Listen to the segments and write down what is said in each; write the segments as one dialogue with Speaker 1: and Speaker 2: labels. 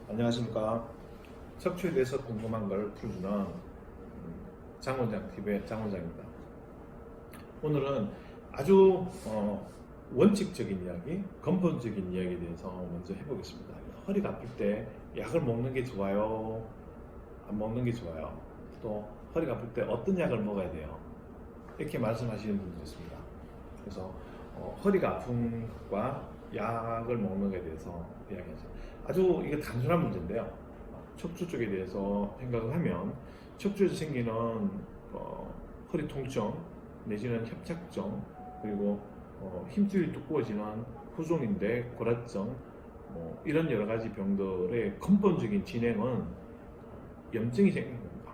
Speaker 1: 안녕하십니까. 척추에 대해서 궁금한 걸 풀어주는 장원장 TV의 장원장입니다. 오늘은 아주 원칙적인 이야기, 근본적인 이야기에 대해서 먼저 해보겠습니다. 허리가 아플 때 약을 먹는 게 좋아요? 안 먹는 게 좋아요? 또 허리가 아플 때 어떤 약을 먹어야 돼요? 이렇게 말씀하시는 분들이 있습니다. 그래서 허리가 아픈 것과 약을 먹는 것에 대해서 이야기하죠. 아주 이게 단순한 문제인데요. 척추 쪽에 대해서 생각을 하면 척추에서 생기는 허리 통증 내지는 협착증 그리고 힘줄이 두꺼워지는 후종인대 골화증 이런 여러 가지 병들의 근본적인 진행은 염증이 생기는 겁니다.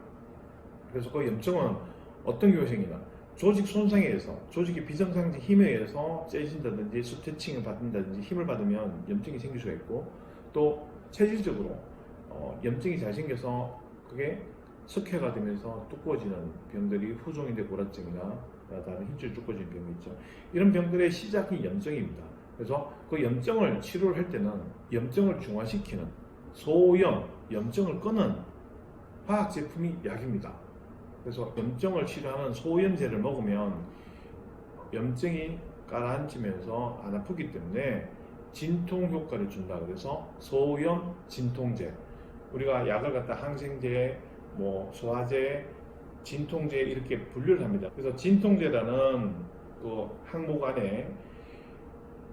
Speaker 1: 그래서 그 염증은 어떤 경우에 생기나 조직 손상에 의해서 조직의 비정상적 힘에 의해서 째진다든지 스트레칭을 받는다든지 힘을 받으면 염증이 생길 수가 있고 또 체질적으로 염증이 잘 생겨서 그게 석회가 되면서 두꺼워지는 병들이 후종인대 골화증이나 다른 힘줄이 두꺼워지는 병이 있죠. 이런 병들의 시작이 염증입니다. 그래서 그 염증을 치료를 할 때는 염증을 중화시키는 소염, 염증을 끄는 화학 제품이 약입니다. 그래서 염증을 치료하는 소염제를 먹으면 염증이 가라앉으면서 안 아프기 때문에 진통 효과를 준다. 그래서 소염 진통제. 우리가 약을 갖다 항생제, 소화제, 진통제 이렇게 분류를 합니다. 그래서 진통제라는 그 항목 안에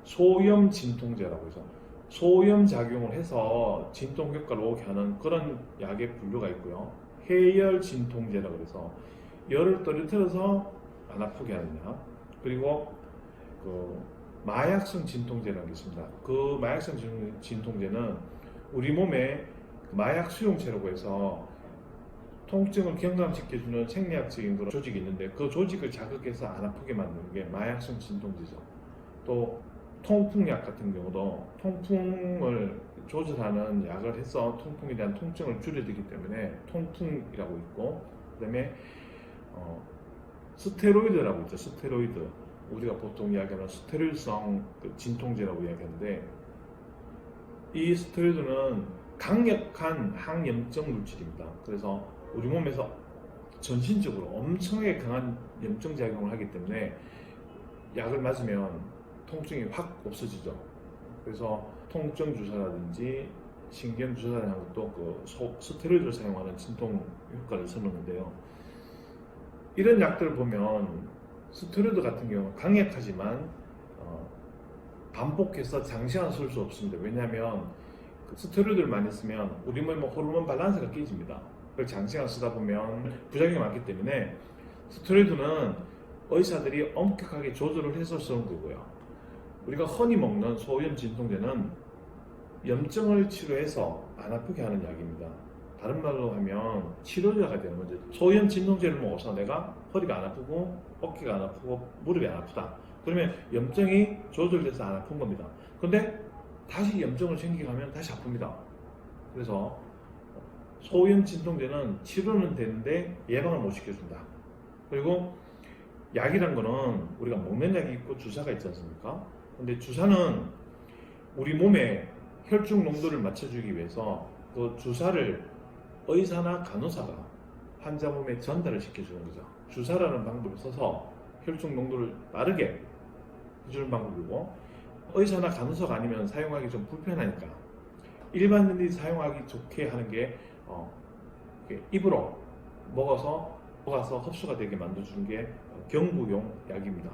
Speaker 1: 소염 진통제라고 해서 소염 작용을 해서 진통 효과를 오게 하는 그런 약의 분류가 있고요. 해열 진통제라고 해서 열을 떨어뜨려서 안 아프게 하는 약. 그리고 그 마약성 진통제라는 게 있습니다. 그 마약성 진통제는 우리 몸에 마약 수용체라고 해서 통증을 경감시켜주는 생리학적인 그런 조직이 있는데 그 조직을 자극해서 안 아프게 만드는 게 마약성 진통제죠. 또 통풍약 같은 경우도 통풍을 조절하는 약을 해서 통풍에 대한 통증을 줄여주기 때문에 통풍이라고 있고 그 다음에 스테로이드라고 있죠. 스테로이드 우리가 보통 이야기하는 스테로이드성 진통제라고 이야기하는데 이 스테로이드는 강력한 항염증 물질입니다. 그래서 우리 몸에서 전신적으로 엄청나게 강한 염증 작용을 하기 때문에 약을 맞으면 통증이 확 없어지죠. 그래서 통증 주사라든지 신경 주사라는 것도 그 스테로이드를 사용하는 진통 효과를 선언하는데요. 이런 약들을 보면 스테로이드 같은 경우는 강력하지만 반복해서 장시간 쓸 수 없습니다. 왜냐하면 그 스테로이드를 많이 쓰면 우리 몸의 호르몬 밸런스가 깨집니다. 그걸 장시간 쓰다 보면 부작용이 많기 때문에 스테로이드는 의사들이 엄격하게 조절을 해서 쓰는 거고요. 우리가 흔히 먹는 소염 진통제는 염증을 치료해서 안 아프게 하는 약입니다. 다른 말로 하면 치료제가 되는 거죠. 소염 진통제를 먹어서 내가 허리가 안 아프고 어깨가 안 아프고 무릎이 안 아프다. 그러면 염증이 조절돼서 안 아픈 겁니다. 근데 다시 염증을 생기게 하면 다시 아픕니다. 그래서 소염 진통제는 치료는 되는데 예방을 못 시켜준다. 그리고 약이란 거는 우리가 먹는 약이 있고 주사가 있지 않습니까? 근데 주사는 우리 몸에 혈중 농도를 맞춰주기 위해서 그 주사를 의사나 간호사가 환자 몸에 전달을 시켜주는 거죠. 주사라는 방법을 써서 혈중 농도를 빠르게 해주는 방법이고 의사나 간호사가 아니면 사용하기 좀 불편하니까 일반인들이 사용하기 좋게 하는 게 입으로 먹어서 흡수가 되게 만들어주는 게 경구용 약입니다.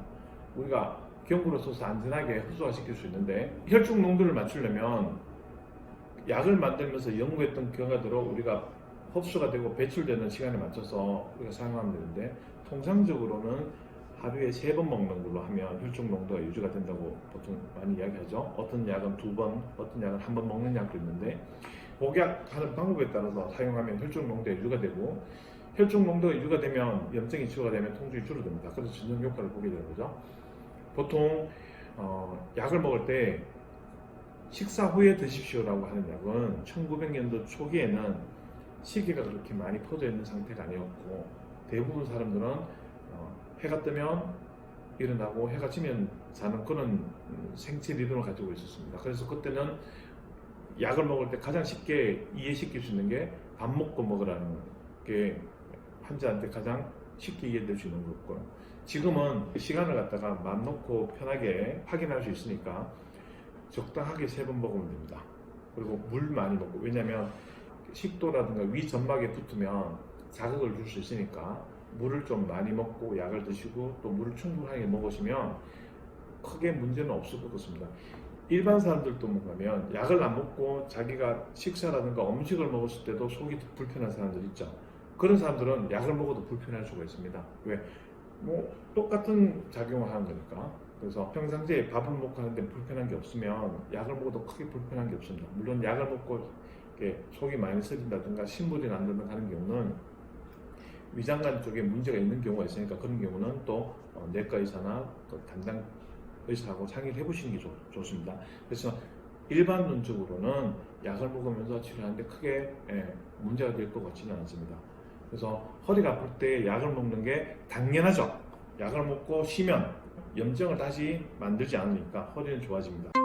Speaker 1: 우리가 경구로 써서 안전하게 흡수가 시킬 수 있는데 혈중 농도를 맞추려면 약을 만들면서 연구했던 결과대로 우리가 흡수가 되고 배출되는 시간에 맞춰서 우리가 사용하면 되는데 통상적으로는 하루에 3번 먹는 걸로 하면 혈중 농도가 유지가 된다고 보통 많이 이야기하죠. 어떤 약은 2번, 어떤 약은 1번 먹는 약도 있는데 복약하는 방법에 따라서 사용하면 혈중 농도가 유지가 되고 혈중 농도가 유지가 되면 염증이 치료가 되면 통증이 줄어듭니다. 그래서 진정 효과를 보게 되는 거죠. 보통 약을 먹을 때 식사 후에 드십시오라고 하는 약은 1900년도 초기에는 시계가 그렇게 많이 퍼져 있는 상태가 아니었고 대부분 사람들은 해가 뜨면 일어나고 해가 지면 자는 그런 생체 리듬을 가지고 있었습니다. 그래서 그때는 약을 먹을 때 가장 쉽게 이해시킬 수 있는 게 밥 먹고 먹으라는 게 환자한테 가장 쉽게 이해될 수 있는 거고, 지금은 시간을 갖다가 맘 놓고 편하게 확인할 수 있으니까 적당하게 3번 먹으면 됩니다. 그리고 물 많이 먹고, 왜냐면 식도라든가 위 점막에 붙으면 자극을 줄 수 있으니까 물을 좀 많이 먹고 약을 드시고 또 물을 충분하게 먹으시면 크게 문제는 없을 것 같습니다. 일반 사람들도 뭔가면 약을 안 먹고 자기가 식사라든가 음식을 먹었을 때도 속이 불편한 사람들 있죠. 그런 사람들은 약을 먹어도 불편할 수가 있습니다. 왜? 뭐 똑같은 작용을 하는 거니까. 그래서 평상시에 밥을 먹고 하는데 불편한 게 없으면 약을 먹어도 크게 불편한 게 없습니다. 물론 약을 먹고 이렇게 속이 많이 쓰린다든가 신물이 난다든가 하는 경우는 위장관 쪽에 문제가 있는 경우가 있으니까 그런 경우는 또 내과 의사나 또 담당 의사하고 상의를 해보시는 게 좋습니다. 그래서 일반론적으로는 약을 먹으면서 치료하는데 크게 문제가 될 것 같지는 않습니다. 그래서 허리가 아플 때 약을 먹는 게 당연하죠. 약을 먹고 쉬면 염증을 다시 만들지 않으니까 허리는 좋아집니다.